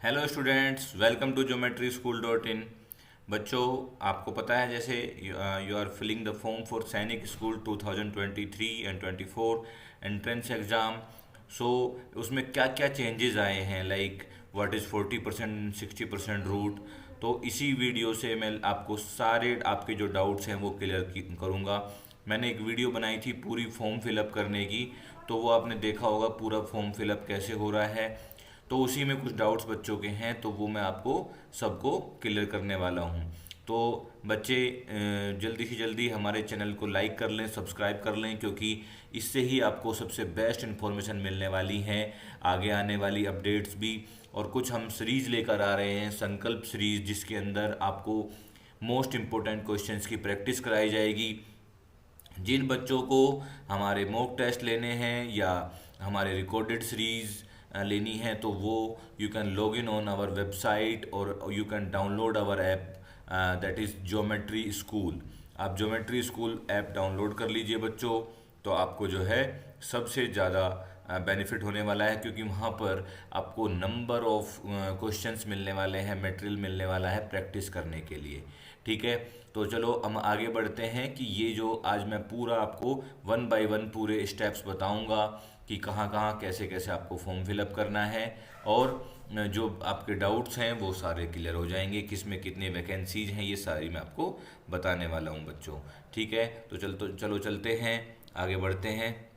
Hello students, welcome to geometry school dot in. बच्चों, आपको पता है जैसे you are filling the form for Sainik school 2023 and 24 entrance exam. So उसमें क्या क्या चेंजेस आए हैं, लाइक व्हाट इज़ 40% 60% रूट। तो इसी वीडियो से मैं आपको सारे आपके जो डाउट्स हैं वो क्लियर करूँगा। मैंने एक वीडियो बनाई थी पूरी फॉर्म फिलअप करने की, तो वो आपने देखा होगा पूरा फॉर्म फिलअप कैसे हो रहा है। तो उसी में कुछ डाउट्स बच्चों के हैं, तो वो मैं आपको सबको क्लियर करने वाला हूँ। तो बच्चे जल्दी से जल्दी हमारे चैनल को लाइक कर लें, सब्सक्राइब कर लें, क्योंकि इससे ही आपको सबसे बेस्ट इन्फॉर्मेशन मिलने वाली है, आगे आने वाली अपडेट्स भी। और कुछ हम सीरीज लेकर आ रहे हैं, संकल्प सीरीज, जिसके अंदर आपको मोस्ट इम्पोर्टेंट क्वेश्चंस की प्रैक्टिस कराई जाएगी। जिन बच्चों को हमारे मॉक टेस्ट लेने हैं या हमारे रिकॉर्डेड सीरीज लेनी है, तो वो you can log in on our website और you can download our app, that is geometry school. आप ज्योमेट्री स्कूल ऐप डाउनलोड कर लीजिए बच्चों। तो आपको जो है सबसे ज़्यादा बेनिफिट होने वाला है, क्योंकि वहाँ पर आपको नंबर ऑफ क्वेश्चंस मिलने वाले हैं, मटेरियल मिलने वाला है प्रैक्टिस करने के लिए। ठीक है, तो चलो हम आगे बढ़ते हैं कि ये जो आज मैं पूरा आपको वन बाय वन पूरे स्टेप्स बताऊंगा कि कहाँ कहाँ कैसे कैसे आपको फॉर्म फिलअप करना है। और जो आपके डाउट्स हैं वो सारे क्लियर हो जाएंगे, किस में कितनी वैकेंसीज हैं ये सारी मैं आपको बताने वाला हूँ बच्चों। ठीक है, तो चलो चलते हैं, आगे बढ़ते हैं।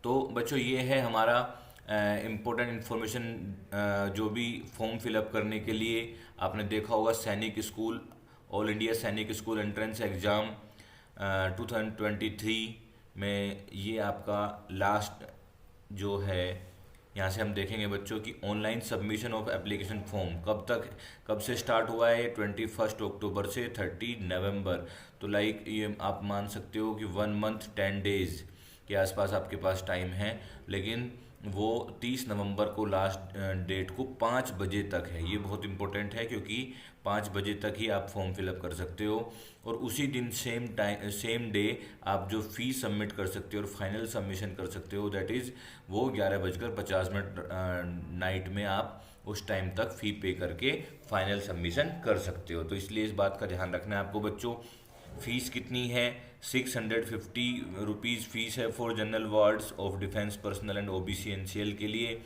तो बच्चों, ये है हमारा इम्पोर्टेंट इन्फॉर्मेशन। जो भी फॉर्म फिलअप करने के लिए आपने देखा होगा, सैनिक स्कूल, ऑल इंडिया सैनिक स्कूल एंट्रेंस एग्ज़ाम 2023 में ये आपका लास्ट जो है। यहाँ से हम देखेंगे बच्चों की online submission of application form कब से स्टार्ट हुआ है। 21 अक्टूबर से 30 नवंबर। तो लाइक ये आप मान सकते हो कि 1 मंथ 10 डेज के आसपास आपके पास टाइम है। लेकिन वो 30 नवंबर को लास्ट डेट को 5 बजे तक है। ये बहुत इंपॉर्टेंट है, क्योंकि 5 बजे तक ही आप फॉर्म फिलअप कर सकते हो। और उसी दिन सेम डे आप जो फीस सबमिट कर सकते हो और फाइनल सबमिशन कर सकते हो, दैट इज़ वो 11:50 नाइट में आप उस टाइम तक फ़ी पे करके फाइनल सबमिशन कर सकते हो। तो इसलिए इस बात का ध्यान रखना है आपको बच्चों। फीस कितनी है? 650 रुपीज़ फीस है for general wards of defence personnel and OBC NCL के लिए।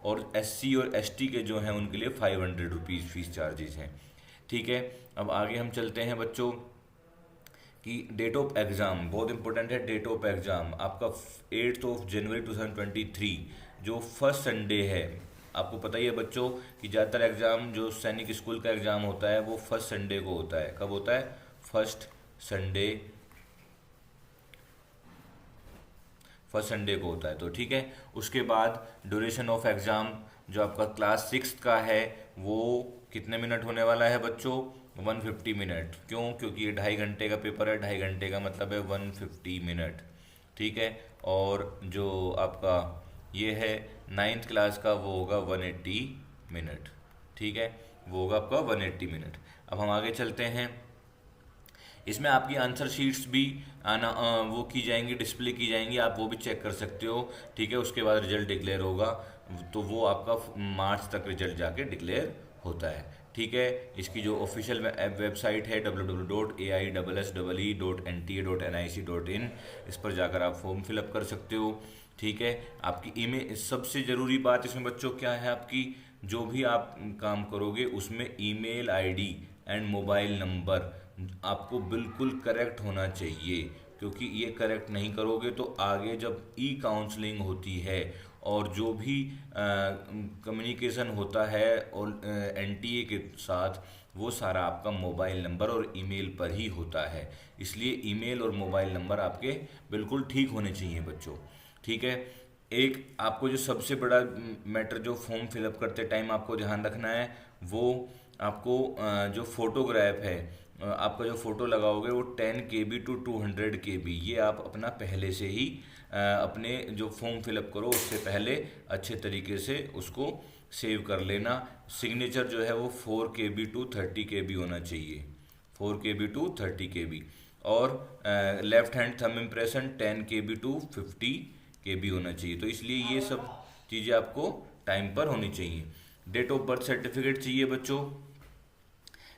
और एससी और एसटी के जो हैं उनके लिए 500 रुपीज़ फीस चार्जेस हैं। ठीक है, अब आगे हम चलते हैं बच्चों कि डेट ऑफ एग्ज़ाम बहुत इंपॉर्टेंट है। डेट ऑफ एग्ज़ाम आपका 8 जनवरी 2023, जो फर्स्ट संडे है। आपको पता ही है बच्चों कि ज़्यादातर एग्ज़ाम जो सैनिक स्कूल का एग्ज़ाम होता है वो फर्स्ट संडे को होता है। कब होता है? फर्स्ट संडे को होता है। तो ठीक है, उसके बाद ड्यूरेशन ऑफ एग्ज़ाम जो आपका क्लास 6 का है वो कितने मिनट होने वाला है बच्चों? 150 मिनट। क्यों? क्योंकि ये 2.5 घंटे का पेपर है। 2.5 घंटे का मतलब है 150 मिनट। ठीक है, और जो आपका ये है 9th क्लास का वो होगा 180 मिनट। ठीक है, वो होगा आपका 180 मिनट। अब हम आगे चलते हैं। इसमें आपकी आंसर शीट्स भी वो की जाएंगी, डिस्प्ले की जाएंगी, आप वो भी चेक कर सकते हो। ठीक है, उसके बाद रिजल्ट डिक्लेयर होगा, तो वो आपका मार्च तक रिजल्ट जाके डिक्लेयर होता है। ठीक है, इसकी जो ऑफिशियल वेबसाइट है www.aiSSE.nta.nic.in, इस पर जाकर आप फॉर्म फिलअप कर सकते हो। ठीक है, आपकी ईमेल, सबसे ज़रूरी बात इसमें बच्चों क्या है, आपकी जो भी आप काम करोगे उसमें email ID and mobile number आपको बिल्कुल करेक्ट होना चाहिए। क्योंकि ये करेक्ट नहीं करोगे तो आगे जब ई काउंसलिंग होती है और जो भी कम्युनिकेशन होता है और एनटीए के साथ, वो सारा आपका मोबाइल नंबर और ईमेल पर ही होता है। इसलिए ईमेल और मोबाइल नंबर आपके बिल्कुल ठीक होने चाहिए बच्चों। ठीक है, एक आपको जो सबसे बड़ा मैटर जो फॉर्म फिलअप करते टाइम आपको ध्यान रखना है, वो आपको जो फोटोग्राफ है, आपका जो फ़ोटो लगाओगे वो 10 KB to 200 KB, ये आप अपना पहले से ही अपने जो फॉर्म फिलअप करो उससे पहले अच्छे तरीके से उसको सेव कर लेना। सिग्नेचर जो है वो 4 KB to 30 KB होना चाहिए, 4 KB to 30 KB। और left hand thumb impression 10 KB to 50 KB होना चाहिए। तो इसलिए ये सब चीज़ें आपको टाइम पर होनी चाहिए। डेट ऑफ बर्थ सर्टिफिकेट चाहिए बच्चों,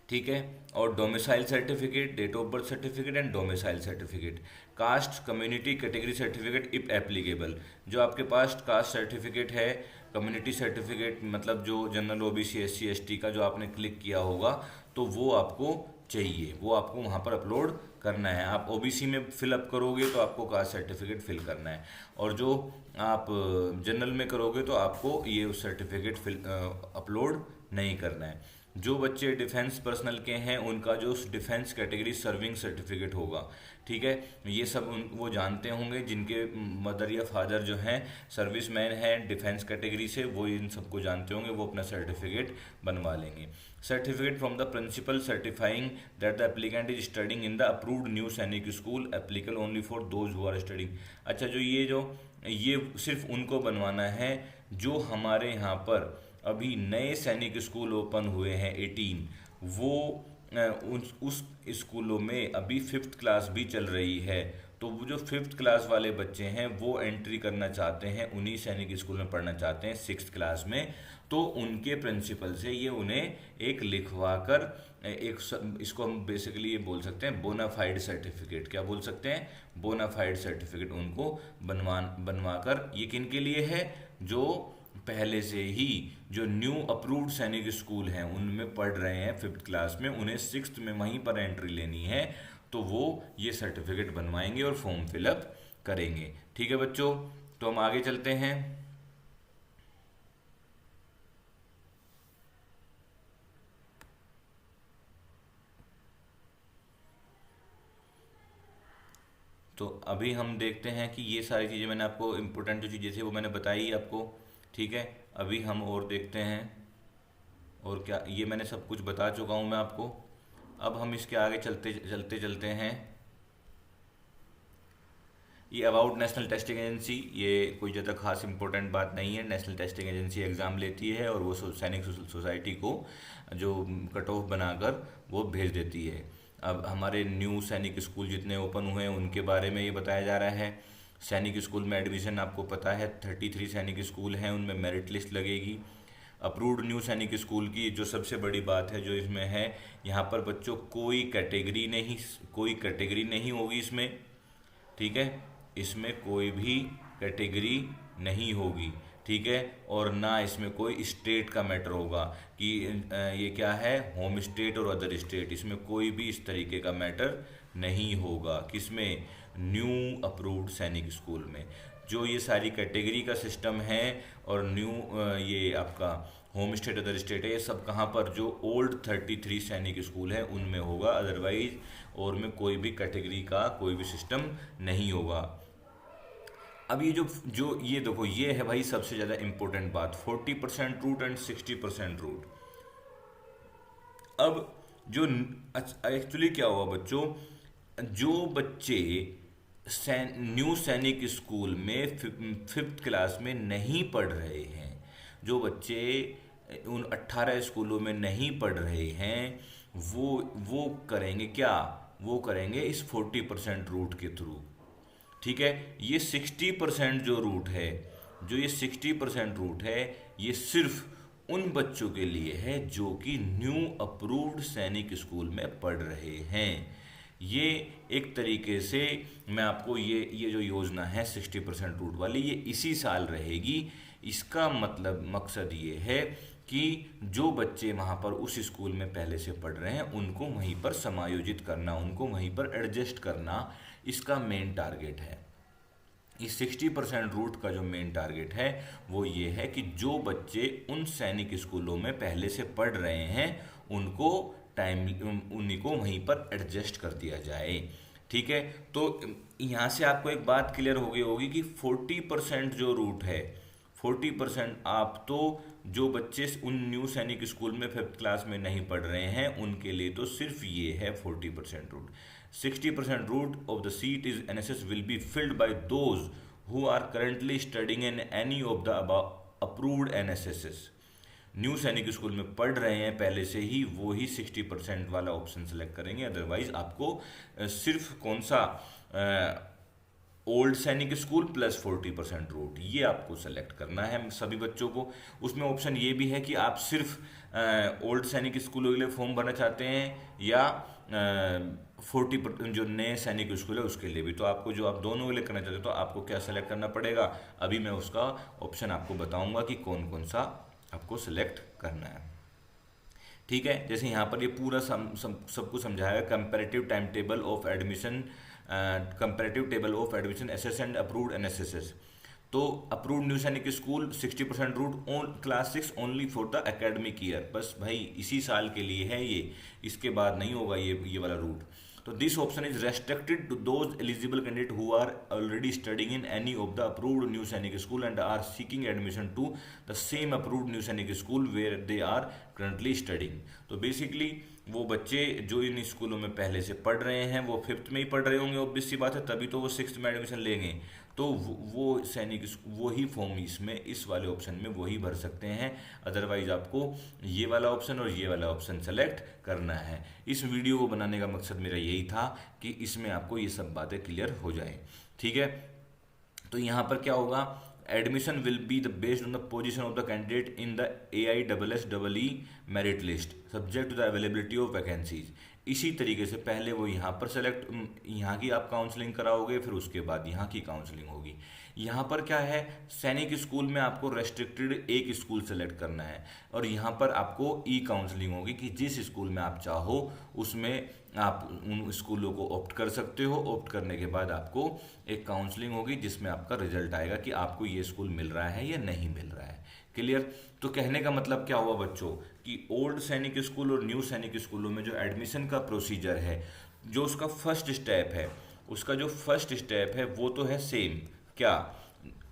ठीक है, और domicile certificate, date of birth certificate and domicile certificate. Caste community category certificate if applicable, जो आपके पास कास्ट सर्टिफिकेट है, कम्युनिटी सर्टिफिकेट मतलब जो जनरल ओबीसी एससी एसटी का जो आपने क्लिक किया होगा, तो वो आपको चाहिए, वो आपको वहाँ पर अपलोड करना है। आप ओबीसी में फिलअप करोगे तो आपको कास्ट सर्टिफिकेट फिल करना है, और जो आप जनरल में करोगे तो आपको ये सर्टिफिकेट फिल अपलोड नहीं करना है। जो बच्चे डिफेंस पर्सनल के हैं उनका जो डिफेंस कैटेगरी सर्विंग सर्टिफिकेट होगा, ठीक है, ये सब वो जानते होंगे, जिनके मदर या फादर जो हैं सर्विसमैन हैं डिफेंस कैटेगरी से, वो इन सबको जानते होंगे, वो अपना सर्टिफिकेट बनवा लेंगे। Certificate from the principal certifying that the applicant is studying in the approved new Sainik school applicable only for those who are studying. अच्छा, ये सिर्फ उनको बनवाना है जो हमारे यहाँ पर अभी नए सैनिक स्कूल ओपन हुए हैं 18, वो उस स्कूलों में अभी 5th क्लास भी चल रही है, तो वो जो 5th क्लास वाले बच्चे हैं वो एंट्री करना चाहते हैं, उन्हीं सैनिक स्कूल में पढ़ना चाहते हैं 6th क्लास में, तो उनके प्रिंसिपल से ये उन्हें एक लिखवा कर इसको हम बेसिकली ये बोल सकते हैं बोनाफाइड सर्टिफिकेट। क्या बोल सकते हैं? बोनाफाइड सर्टिफिकेट उनको बनवा कर, ये किन के लिए है? जो पहले से ही जो न्यू अप्रूव्ड सैनिक स्कूल हैं उनमें पढ़ रहे हैं 5th क्लास में, उन्हें 6th में वहीं पर एंट्री लेनी है, तो वो ये सर्टिफिकेट बनवाएंगे और फॉर्म फिलअप करेंगे। ठीक है बच्चों, तो हम आगे चलते हैं। तो अभी हम देखते हैं कि ये सारी चीज़ें मैंने आपको इम्पोर्टेंट जो चीज़ें थी वो मैंने बताई आपको, ठीक है। अभी हम और देखते हैं, और क्या, ये मैंने सब कुछ बता चुका हूँ मैं आपको। अब हम इसके आगे चलते हैं। ये अबाउट नेशनल टेस्टिंग एजेंसी, ये कोई ज़्यादा खास इंपॉर्टेंट बात नहीं है। नेशनल टेस्टिंग एजेंसी एग्ज़ाम लेती है और वो सैनिक सोसाइटी को जो कट ऑफ बनाकर वो भेज देती है। अब हमारे न्यू सैनिक स्कूल जितने ओपन हुए हैं उनके बारे में ये बताया जा रहा है। सैनिक स्कूल में एडमिशन आपको पता है 33 सैनिक स्कूल हैं, उनमें मेरिट लिस्ट लगेगी। अप्रूव्ड न्यू सैनिक स्कूल की जो सबसे बड़ी बात है जो इसमें है, यहाँ पर बच्चों कोई कैटेगरी नहीं होगी इसमें, ठीक है, इसमें कोई भी कैटेगरी नहीं होगी, ठीक है, और ना इसमें कोई स्टेट का मैटर होगा कि ये क्या है, होम स्टेट और अदर स्टेट, इसमें कोई भी इस तरीके का मैटर नहीं होगा। किसमें? न्यू अप्रूव्ड सैनिक स्कूल में। जो ये सारी कैटेगरी का सिस्टम है और न्यू ये आपका होम स्टेट अदर स्टेट है, ये सब कहाँ पर? जो ओल्ड 33 सैनिक स्कूल है उनमें होगा, अदरवाइज और में कोई भी कैटेगरी का कोई भी सिस्टम नहीं होगा। अब ये जो ये देखो, ये है भाई सबसे ज़्यादा इंपॉर्टेंट बात, 40% रूट एंड 60% रूट। अब जो एक्चुअली क्या हुआ बच्चों, जो बच्चे न्यू सैनिक स्कूल में 5th क्लास में नहीं पढ़ रहे हैं, जो बच्चे उन 18 स्कूलों में नहीं पढ़ रहे हैं, वो करेंगे क्या? वो करेंगे इस 40% रूट के थ्रू, ठीक है। ये 60% जो रूट है, जो ये 60% रूट है, ये सिर्फ उन बच्चों के लिए है जो कि न्यू अप्रूव्ड सैनिक स्कूल में पढ़ रहे हैं। ये एक तरीके से मैं आपको ये जो योजना है 60% रूट वाली, ये इसी साल रहेगी। इसका मतलब मकसद ये है कि जो बच्चे वहाँ पर उस स्कूल में पहले से पढ़ रहे हैं उनको वहीं पर समायोजित करना, उनको वहीं पर एडजस्ट करना, इसका मेन टारगेट है। इस 60% रूट का जो मेन टारगेट है वो ये है कि जो बच्चे उन सैनिक स्कूलों में पहले से पढ़ रहे हैं उनको उन्हीं को वहीं पर एडजस्ट कर दिया जाए, ठीक है। तो यहाँ से आपको एक बात क्लियर हो गई होगी कि 40% जो रूट है, 40% आप तो जो बच्चे उन न्यू सैनिक स्कूल में 5th क्लास में नहीं पढ़ रहे हैं उनके लिए तो सिर्फ ये है 40% root. 60% route of the seat is NSS will be filled by those who are currently studying in any of the above approved NSSs। New Sainik school में पढ़ रहे हैं पहले से ही, वो ही 60% वाला ऑप्शन सेलेक्ट करेंगे। अदरवाइज आपको सिर्फ कौन सा ओल्ड सैनिक स्कूल प्लस 40% रूट, ये आपको सेलेक्ट करना है सभी बच्चों को। उसमें ऑप्शन ये भी है कि आप सिर्फ ओल्ड सैनिक स्कूलों के लिए फॉर्म भरना चाहते हैं या 40 जो नए सैनिक स्कूल है उसके लिए भी। तो आपको जो आप दोनों के लिए करना चाहते हो तो आपको क्या सेलेक्ट करना पड़ेगा, अभी मैं उसका ऑप्शन आपको बताऊंगा कि कौन कौन सा आपको सेलेक्ट करना है। ठीक है, जैसे यहाँ पर ये पूरा सबको समझाया, comparative time table of admission, comparative table of admission SS and approved NSSS. तो approved new Sainik school 60% route on class 6 only for the academic year, बस भाई इसी साल के लिए है ये, इसके बाद नहीं होगा ये वाला रूट। तो this option is restricted to those eligible candidate who are already studying in any of the approved new Sainik school and are seeking admission to the same approved new Sainik school where they are currently studying. तो basically वो बच्चे जो इन स्कूलों में पहले से पढ़ रहे हैं, वो 5th में ही पढ़ रहे होंगे, ऑब्वियस सी बात है, तभी तो वो 6th में एडमिशन लेंगे। तो वो सैनिक वही फॉर्म इसमें इस वाले ऑप्शन में वही भर सकते हैं। अदरवाइज आपको ये वाला ऑप्शन और ये वाला ऑप्शन सेलेक्ट करना है। इस वीडियो को बनाने का मकसद मेरा यही था कि इसमें आपको ये सब बातें क्लियर हो जाए। ठीक है, तो यहाँ पर क्या होगा, admission will be the based on the position of the candidate in the AISSEE merit list subject to the availability of vacancies. इसी तरीके से पहले वो यहाँ पर सेलेक्ट, यहाँ की आप काउंसलिंग कराओगे, फिर उसके बाद यहाँ की काउंसलिंग होगी। यहाँ पर क्या है, सैनिक स्कूल में आपको रेस्ट्रिक्टेड एक स्कूल सेलेक्ट करना है और यहाँ पर आपको ई काउंसलिंग होगी कि जिस स्कूल में आप चाहो उसमें आप उन स्कूलों को ऑप्ट कर सकते हो। ऑप्ट करने के बाद आपको एक काउंसलिंग होगी जिसमें आपका रिजल्ट आएगा कि आपको ये स्कूल मिल रहा है या नहीं मिल रहा है। क्लियर? तो कहने का मतलब क्या हुआ बच्चों कि ओल्ड सैनिक स्कूल और न्यू सैनिक स्कूलों में जो एडमिशन का प्रोसीजर है, जो उसका फर्स्ट स्टेप है, उसका जो फर्स्ट स्टेप है वो तो है सेम, क्या,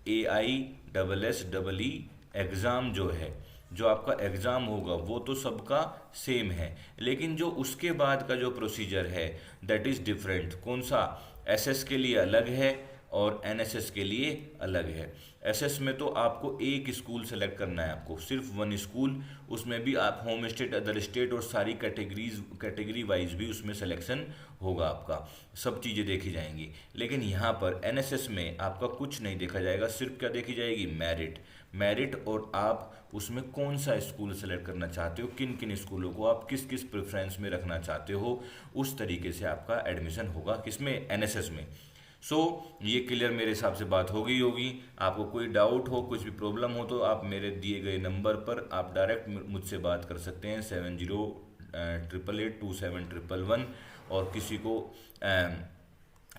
AISSEE एग्ज़ाम जो है, जो आपका एग्ज़ाम होगा वो तो सबका सेम है, लेकिन जो उसके बाद का जो प्रोसीजर है दैट इज़ डिफरेंट। कौन सा, एसएस के लिए अलग है और एनएसएस के लिए अलग है। एसएस में तो आपको एक स्कूल सेलेक्ट करना है, आपको सिर्फ वन स्कूल, उसमें भी आप होम स्टेट, अदर स्टेट और सारी कैटेगरी वाइज भी उसमें सिलेक्शन होगा आपका, सब चीज़ें देखी जाएंगी। लेकिन यहाँ पर एनएसएस में आपका कुछ नहीं देखा जाएगा, सिर्फ क्या देखी जाएगी, मेरिट और आप उसमें कौन सा स्कूल सेलेक्ट करना चाहते हो, किन किन स्कूलों को आप किस किस प्रेफरेंस में रखना चाहते हो, उस तरीके से आपका एडमिशन होगा किसमें, एनएसएस में। सो ये क्लियर मेरे हिसाब से बात हो गई होगी। आपको कोई डाउट हो, कुछ भी प्रॉब्लम हो तो आप मेरे दिए गए नंबर पर आप डायरेक्ट मुझसे बात कर सकते हैं 7088827111। और किसी को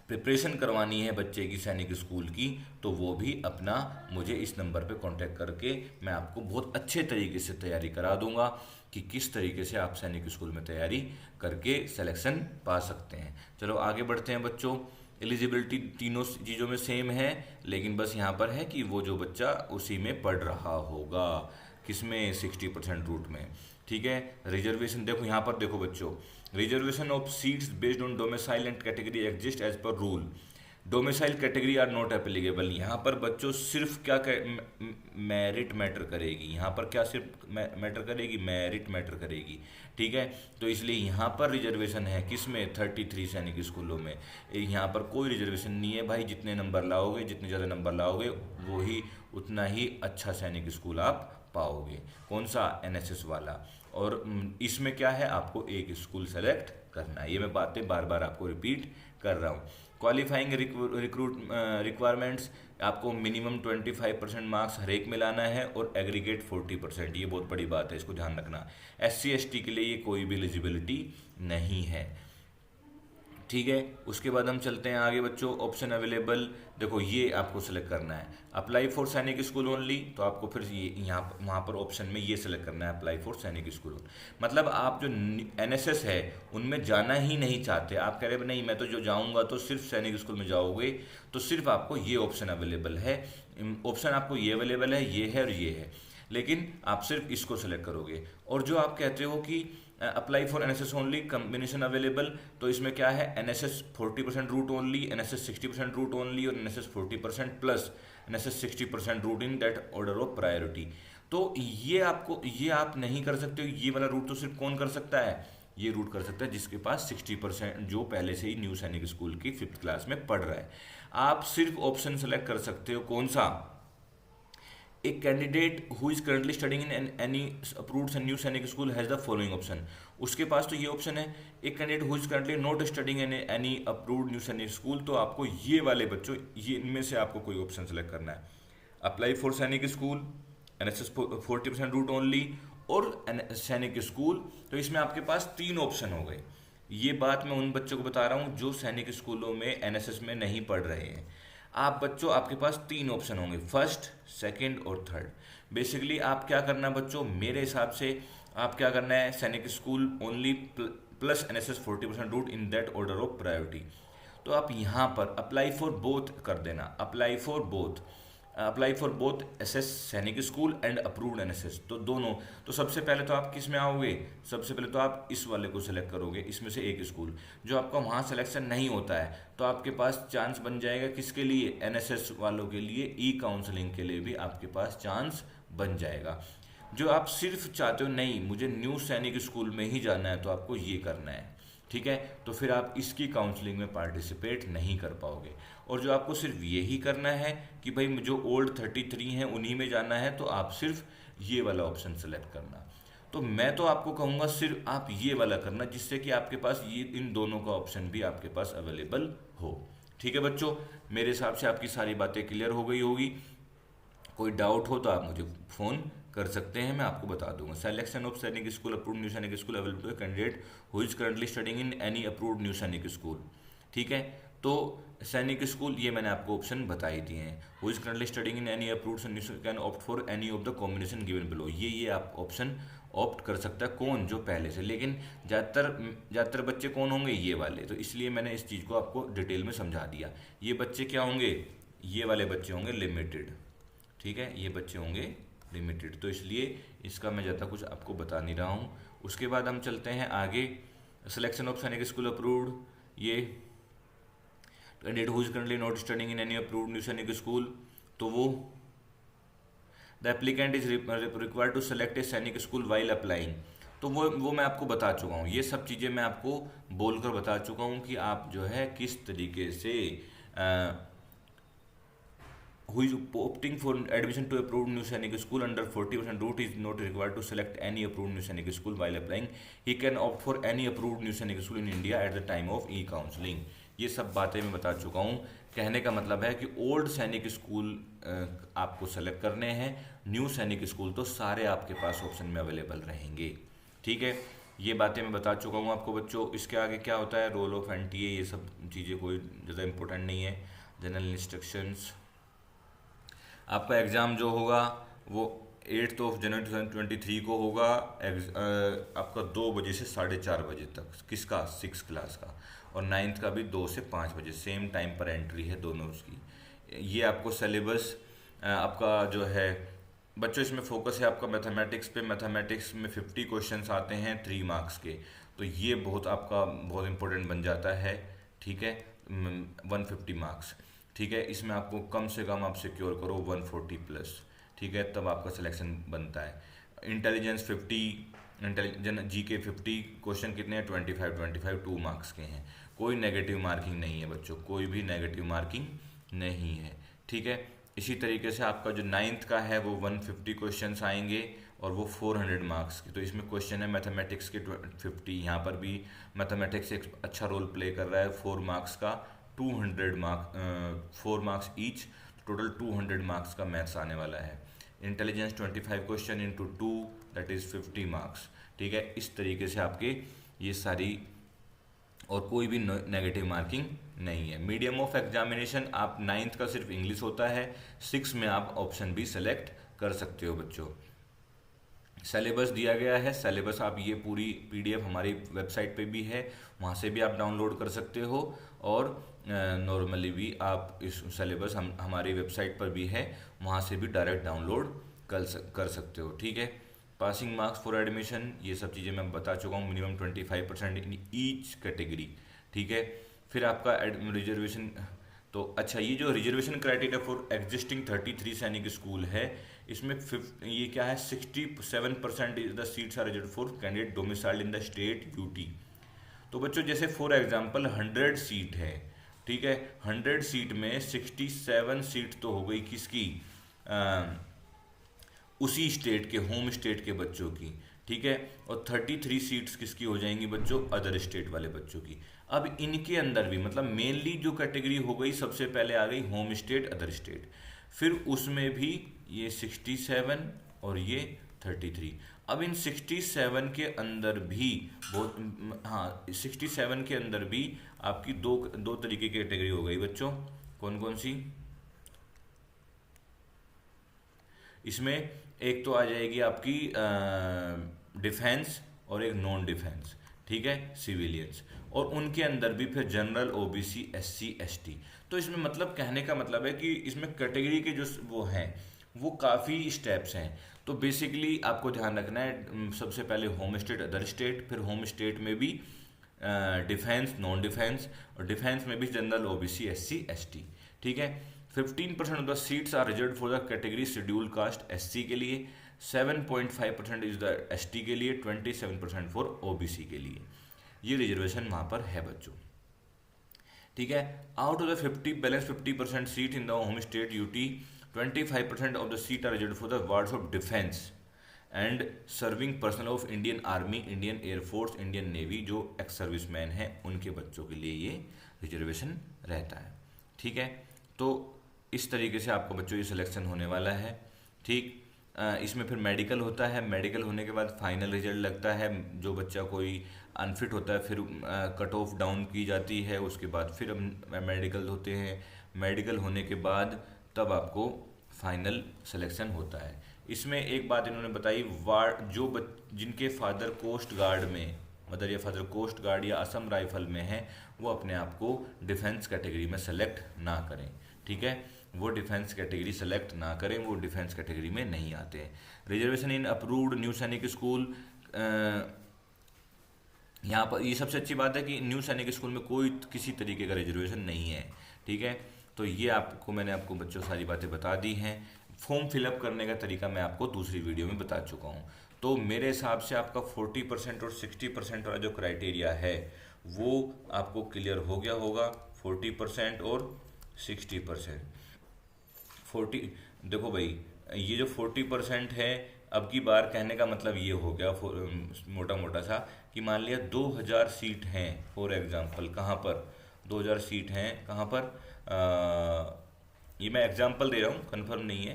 प्रिपरेशन करवानी है बच्चे की सैनिक स्कूल की तो वो भी अपना मुझे इस नंबर पे कांटेक्ट करके मैं आपको बहुत अच्छे तरीके से तैयारी करा दूंगा कि किस तरीके से आप सैनिक स्कूल में तैयारी करके सिलेक्शन पा सकते हैं। चलो आगे बढ़ते हैं बच्चों। एलिजिबिलिटी तीनों चीज़ों में सेम है, लेकिन बस यहाँ पर है कि वो जो बच्चा उसी में पढ़ रहा होगा, किसमें, 60% रूट में। ठीक है, रिजर्वेशन देखो, यहाँ पर देखो बच्चों, reservation of seats based on domicile and category exist as per rule, domicile category are not applicable. यहाँ पर बच्चों सिर्फ क्या मेरिट मैटर करेगी, यहाँ पर क्या सिर्फ मैटर करेगी, मेरिट मैटर करेगी। ठीक है, तो इसलिए यहाँ पर रिजर्वेशन है किसमें, 33 सैनिक स्कूलों में। यहाँ पर कोई रिजर्वेशन नहीं है भाई, जितने नंबर लाओगे, जितने ज़्यादा नंबर लाओगे वो ही उतना ही अच्छा सैनिक स्कूल आप पाओगे। कौन सा, एनएसएस वाला। और इसमें क्या है, आपको एक स्कूल सेलेक्ट करना है। ये मैं बातें बार बार आपको रिपीट कर रहा हूँ। क्वालिफाइंग रिक्वायरमेंट्स, आपको मिनिमम 25% मार्क्स हर एक में लाना है और एग्रीगेट 40%, ये बहुत बड़ी बात है, इसको ध्यान रखना। SC ST के लिए ये कोई भी एलिजिबिलिटी नहीं है। ठीक है, उसके बाद हम चलते हैं आगे बच्चों। ऑप्शन अवेलेबल देखो, ये आपको सेलेक्ट करना है, apply for Sainik school only, तो आपको फिर ये यहाँ वहाँ पर ऑप्शन में ये सेलेक्ट करना है, अप्लाई फॉर सैनिक स्कूल। मतलब आप जो NSS है उनमें जाना ही नहीं चाहते, आप कह रहे नहीं मैं तो जो जाऊँगा तो सिर्फ सैनिक स्कूल में जाओगे, तो सिर्फ आपको ये ऑप्शन अवेलेबल है। ऑप्शन आपको ये अवेलेबल है, ये है और ये है, लेकिन आप सिर्फ इसको सेलेक्ट करोगे। और जो आप कहते हो कि apply for NSS only, combination available, तो इसमें क्या है, NSS 40% route only, NSS 60% route only और NSS 40% plus NSS 60% route in that order of priority. तो ये आप नहीं कर सकते हो। ये वाला रूट तो सिर्फ कौन कर सकता है, ये रूट कर सकता है जिसके पास 60%, जो पहले से ही न्यू सैनिक स्कूल की 5th क्लास में पढ़ रहा है। आप सिर्फ ऑप्शन सेलेक्ट कर सकते हो कौन सा, एक candidate who is currently studying in any approved new Sainik school has the following option, उसके पास तो ये ऑप्शन है। एक candidate who is currently not studying in any approved new Sainik school, तो आपको ये वाले बच्चों, ये इनमें से आपको कोई ऑप्शन सेलेक्ट करना है। Apply for Sainik school, NSS 40% route only, और सैनिक स्कूल, तो इसमें आपके पास 3 ऑप्शन हो गए। ये बात मैं उन बच्चों को बता रहा हूँ जो सैनिक स्कूलों में एनएसएस में नहीं पढ़ रहे हैं। आप बच्चों, आपके पास 3 ऑप्शन होंगे, फर्स्ट, सेकंड और थर्ड। बेसिकली आप क्या करना है बच्चों, मेरे हिसाब से आप क्या करना है, Sainik school only plus NSS 40% route in that order of priority. तो आप यहाँ पर अप्लाई फॉर बोथ कर देना, apply for both SS Sainik school and approved NSS, तो दोनों। तो सबसे पहले तो आप किस में आओगे, सबसे पहले तो आप इस वाले को सेलेक्ट करोगे, इसमें से एक स्कूल। जो आपका वहाँ सिलेक्शन नहीं होता है तो आपके पास चांस बन जाएगा किसके लिए, एनएसएस वालों के लिए, ई काउंसलिंग के लिए भी आपके पास चांस बन जाएगा। जो आप सिर्फ चाहते हो नहीं मुझे न्यू सैनिक स्कूल में ही जाना है, तो आपको ये करना है, ठीक है। तो फिर आप इसकी काउंसलिंग में पार्टिसिपेट नहीं कर पाओगे। और जो आपको सिर्फ यही करना है कि भाई जो ओल्ड 33 हैं उन्हीं में जाना है, तो आप सिर्फ ये वाला ऑप्शन सेलेक्ट करना। तो मैं तो आपको कहूँगा सिर्फ आप ये वाला करना, जिससे कि आपके पास ये इन दोनों का ऑप्शन भी आपके पास अवेलेबल हो। ठीक है बच्चों, मेरे हिसाब से आपकी सारी बातें क्लियर हो गई होगी। कोई डाउट हो तो आप मुझे फ़ोन कर सकते हैं, मैं आपको बता दूंगा। Selection of Sainik school approved new Sainik school available to candidate who is currently studying in any approved new Sainik school, ठीक है। तो सैनिक स्कूल ये मैंने आपको ऑप्शन बता ही दिए हैं। Who is currently studying in any approved Sainik school can opt for any of the combination given below, ये आप ऑप्शन ऑप्ट कर सकता है, कौन, जो पहले से। लेकिन ज़्यादातर बच्चे कौन होंगे, ये वाले, तो इसलिए मैंने इस चीज़ को आपको डिटेल में समझा दिया। ये बच्चे क्या होंगे, ये वाले बच्चे होंगे लिमिटेड, ठीक है, ये बच्चे होंगे लिमिटेड, तो इसलिए इसका मैं ज़्यादा कुछ आपको बता नहीं रहा हूँ। उसके बाद हम चलते हैं आगे, selection of Sainik school approved, ये candidate who is currently not studying in any approved new Sainik school, तो वो the applicant is required to select a Sainik school while applying, तो वो मैं आपको बता चुका हूँ। ये सब चीज़ें मैं आपको बोलकर बता चुका हूँ कि आप जो है किस तरीके से who is opting for admission to approved new Sainik school under 40% route is not required to select any approved new Sainik school while applying. He can opt for any approved new Sainik school in India at the time of e-counseling. ये सब बातें मैं बता चुका हूँ। कहने का मतलब है कि ओल्ड सैनिक स्कूल आपको सेलेक्ट करने हैं, न्यू सैनिक स्कूल तो सारे आपके पास ऑप्शन में अवेलेबल रहेंगे, ठीक है। ये बातें मैं बता चुका हूँ आपको बच्चों। इसके आगे क्या होता है, रोल ऑफ एनटीए, ये सब चीज़ें कोई ज़्यादा इंपॉर्टेंट नहीं है। जनरल इंस्ट्रक्शंस, आपका एग्ज़ाम जो होगा वो 8 जनवरी 2023 को होगा, आपका 2 बजे से 4:30 बजे तक, किसका, 6 क्लास का, और 9th का भी 2 से 5 बजे, सेम टाइम पर एंट्री है दोनों उसकी। ये आपको सिलेबस आपका जो है बच्चों, इसमें फोकस है आपका मैथमेटिक्स पे। मैथमेटिक्स में 50 क्वेश्चंस आते हैं 3 मार्क्स के, तो ये बहुत इंपॉर्टेंट बन जाता है, ठीक है, 150 मार्क्स, ठीक है। इसमें आपको कम से कम आप सिक्योर करो 140 प्लस, ठीक है, तब आपका सिलेक्शन बनता है। इंटेलिजेंस 50, जीके 50 क्वेश्चन कितने हैं, 25 2 मार्क्स के हैं। कोई नेगेटिव मार्किंग नहीं है बच्चों, कोई भी नेगेटिव मार्किंग नहीं है, ठीक है। इसी तरीके से आपका जो 9th का है वो 150 क्वेश्चंस आएंगे और वो 400 मार्क्स की। तो इसमें क्वेश्चन है मैथमेटिक्स के 50, यहाँ पर भी मैथमेटिक्स एक अच्छा रोल प्ले कर रहा है, 4 मार्क्स का 200 marks, 4 marks each, total 200 marks का मैथ्स आने वाला है। Intelligence 25 question into 2 that is 50 marks, ठीक है। इस तरीके से आपके ये सारी, और कोई भी नेगेटिव मार्किंग नहीं है। मीडियम ऑफ एग्जामिनेशन आप 9th का सिर्फ इंग्लिश होता है, 6 में आप ऑप्शन भी सेलेक्ट कर सकते हो बच्चों। सिलेबस दिया गया है, सिलेबस आप ये पूरी PDF हमारी वेबसाइट पे भी है, वहाँ से भी आप डाउनलोड कर सकते हो, और नॉर्मली भी आप इस सिलेबस हमारी वेबसाइट पर भी है, वहाँ से भी डायरेक्ट डाउनलोड कर सकते हो, ठीक है। पासिंग मार्क्स फॉर एडमिशन, ये सब चीज़ें मैं बता चुका हूँ, मिनिमम 25% इन ईच कैटेगरी, ठीक है। फिर आपका रिजर्वेशन, तो अच्छा, ये जो रिजर्वेशन क्राइटेरिया फॉर एग्जिस्टिंग 33 सैनिक स्कूल है, इसमें ये क्या है, 67% is the seats are reserve for candidate domiciled in the state UT. तो बच्चों जैसे फॉर एग्जांपल 100 सीट है, ठीक है, 100 सीट में 67 सीट तो हो गई किसकी, उसी स्टेट के, होम स्टेट के बच्चों की, ठीक है, और 33 सीट्स किसकी हो जाएंगी बच्चों, अदर स्टेट वाले बच्चों की। अब इनके अंदर भी मतलब मेनली जो कैटेगरी हो गई, सबसे पहले आ गई होम स्टेट अदर स्टेट, फिर उसमें भी ये 67 और ये 33। अब इन 67 के अंदर भी बहुत, हाँ 67 के अंदर भी आपकी दो दो तरीके की कैटेगरी हो गई बच्चों। कौन कौन सी, इसमें एक तो आ जाएगी आपकी डिफेंस और एक नॉन डिफेंस, ठीक है, सिविलियंस, और उनके अंदर भी फिर जनरल, ओबीसी, एससी, एसटी। तो इसमें मतलब कहने का मतलब है कि इसमें कैटेगरी के जो वो हैं वो काफ़ी स्टेप्स हैं। तो बेसिकली आपको ध्यान रखना है, सबसे पहले होम स्टेट अदर स्टेट, फिर होम स्टेट में भी डिफेंस नॉन डिफेंस, और डिफेंस में भी जनरल, ओबीसी, एससी, एसटी, ठीक है। 15% of the seats are reserve for the category schedule caste SC के लिए, 7.5% इज द एसटी के लिए, 27% फॉर ओबीसी के लिए। ये रिजर्वेशन वहाँ पर है बच्चों, ठीक है। Out of the 50 balance 50% seat in the home state UT, 25% of the seat are reserve for the wards of defence and serving personnel of Indian army, Indian air force, Indian navy, जो ex serviceman हैं उनके बच्चों के लिए ये reservation रहता है, ठीक है। तो इस तरीके से आपका बच्चों ये सिलेक्शन होने वाला है, ठीक। इसमें फिर मेडिकल होता है, मेडिकल होने के बाद फाइनल रिजल्ट लगता है, जो बच्चा कोई अनफिट होता है फिर कट ऑफ डाउन की जाती है, उसके बाद फिर मेडिकल होते हैं, मेडिकल होने के बाद तब आपको फाइनल सिलेक्शन होता है। इसमें एक बात इन्होंने बताई, जिनके फादर कोस्ट गार्ड में, मदर या फादर कोस्ट गार्ड या असम राइफल में है, वो अपने आप को डिफेंस कैटेगरी में सेलेक्ट ना करें, ठीक है, वो डिफेंस कैटेगरी सेलेक्ट ना करें, वो डिफेंस कैटेगरी में नहीं आते हैं। Reservation in approved new Sainik school, यहाँ पर ये सबसे अच्छी बात है कि न्यू सैनिक स्कूल में कोई किसी तरीके का रिजर्वेशन नहीं है, ठीक है। तो ये मैंने आपको बच्चों सारी बातें बता दी हैं। फॉर्म फिलअप करने का तरीका मैं आपको दूसरी वीडियो में बता चुका हूँ। तो मेरे हिसाब से आपका 40% और 60% वाला जो क्राइटेरिया है वो आपको क्लियर हो गया होगा। 40% और 60%, 40, देखो भाई ये जो 40% है, अब की बार कहने का मतलब ये हो गया मोटा मोटा सा कि मान लिया 2000 सीट हैं फॉर एग्जांपल, कहाँ पर 2000 सीट हैं, कहाँ पर ये मैं एग्जांपल दे रहा हूँ, कंफर्म नहीं है,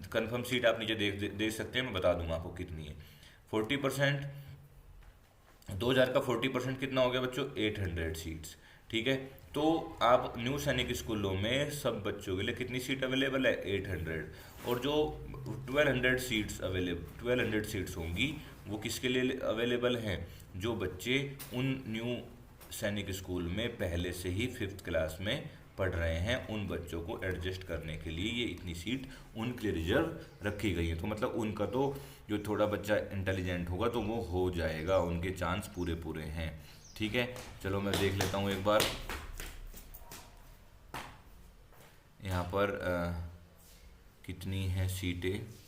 कंफर्म सीट आप नीचे देख सकते हैं, मैं बता दूंगा आपको कितनी है। 40%, 2000 का 40% कितना हो गया बच्चों, 800 सीट्स, ठीक है। तो आप न्यू सैनिक स्कूलों में सब बच्चों के लिए कितनी सीट अवेलेबल है, 800, और जो 1200 सीट्स अवेलेबल 1200 सीट्स होंगी वो किसके लिए अवेलेबल हैं, जो बच्चे उन न्यू सैनिक स्कूल में पहले से ही 5th क्लास में पढ़ रहे हैं, उन बच्चों को एडजस्ट करने के लिए ये इतनी सीट उनके लिए रिजर्व रखी गई है। तो मतलब उनका तो जो थोड़ा बच्चा इंटेलिजेंट होगा तो वो हो जाएगा, उनके चांस पूरे पूरे हैं, ठीक है। चलो मैं देख लेता हूँ एक बार यहाँ पर कितनी हैं सीटें।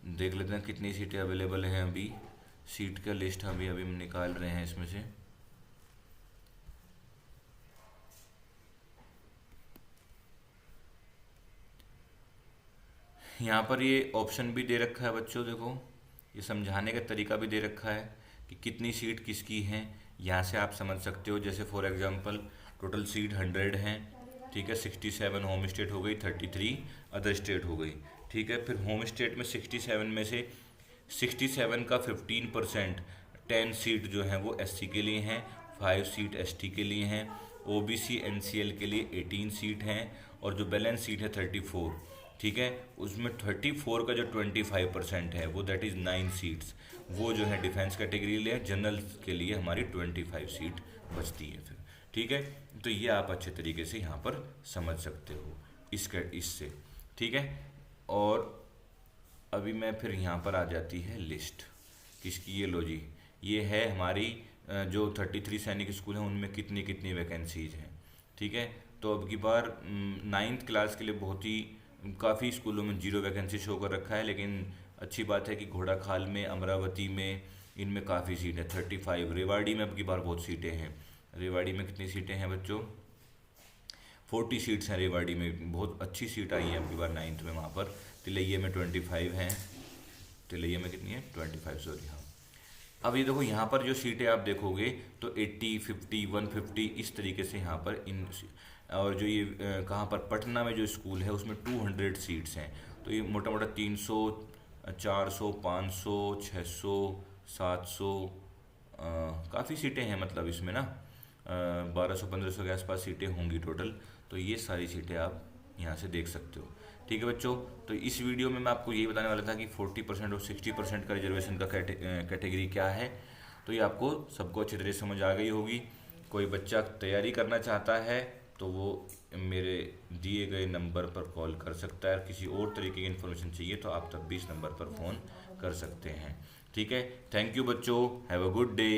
देख लेते हैं कितनी सीटें अवेलेबल हैं अभी। सीट का लिस्ट अभी अभी हम निकाल रहे हैं इसमें से। यहाँ पर ये ऑप्शन भी दे रखा है बच्चों, देखो ये समझाने का तरीका भी दे रखा है कि कितनी सीट किसकी हैं। यहाँ से आप समझ सकते हो, जैसे फॉर एग्जांपल टोटल सीट 100 हैं, ठीक है, 67 होम स्टेट हो गई, 33 अदर स्टेट हो गई, ठीक है। फिर होम स्टेट में 67 में से 67 का 15%, 10 सीट जो हैं वो एससी के लिए हैं, 5 सीट एसटी के लिए हैं, ओबीसी एनसीएल के लिए 18 सीट हैं, और जो बैलेंस सीट है 34, ठीक है। उसमें 34 का जो 25% है वो दैट इज़ 9 सीट्स, वो जो है डिफेंस कैटेगरी लिए, जनरल के लिए हमारी 25 सीट बचती है फिर, ठीक है। तो ये आप अच्छे तरीके से यहाँ पर समझ सकते हो इससे, ठीक है। और अभी मैं फिर यहाँ पर आ जाती है लिस्ट किसकी, ये लो जी, ये है हमारी जो 33 सैनिक स्कूल हैं उनमें कितनी कितनी वैकेंसीज हैं, ठीक है। तो अब की बार 9th क्लास के लिए बहुत ही काफ़ी स्कूलों में 0 वैकेंसी शो कर रखा है, लेकिन अच्छी बात है कि घोड़ाखाल में, अमरावती में, इनमें काफ़ी सीट है 35। रेवाड़ी में अब की बार बहुत सीटें हैं। रेवाड़ी में कितनी सीटें हैं बच्चों? 40 सीट्स हैं रेवाड़ी में, बहुत अच्छी सीट आई है अब की बार 9th में वहाँ पर। तिलैया में 25 हैं। तिलैया में कितनी है? 25, सॉरी, हाँ। अब ये देखो यहाँ पर जो सीटें आप देखोगे तो 80, 50, 150 इस तरीके से यहाँ पर इन, और जो ये कहाँ पर, पटना में जो स्कूल है उसमें 200 सीट्स हैं। तो ये मोटा मोटा 300, 400, 500, 600, 700, काफ़ी सीटें हैं, मतलब इसमें ना 1200-1500 के आसपास सीटें होंगी टोटल। तो ये सारी सीटें आप यहाँ से देख सकते हो। ठीक है बच्चों, तो इस वीडियो में मैं आपको यही बताने वाला था कि 40% और 60% का रिजर्वेशन का कैटेगरी क्या है। तो ये आपको सबको अच्छी तरह समझ आ गई होगी। कोई बच्चा तैयारी करना चाहता है तो वो मेरे दिए गए नंबर पर कॉल कर सकता है। किसी और तरीके की इन्फॉर्मेशन चाहिए तो आप तब भी इस नंबर पर फ़ोन कर सकते हैं। ठीक है, थैंक यू बच्चों, हैव अ गुड डे।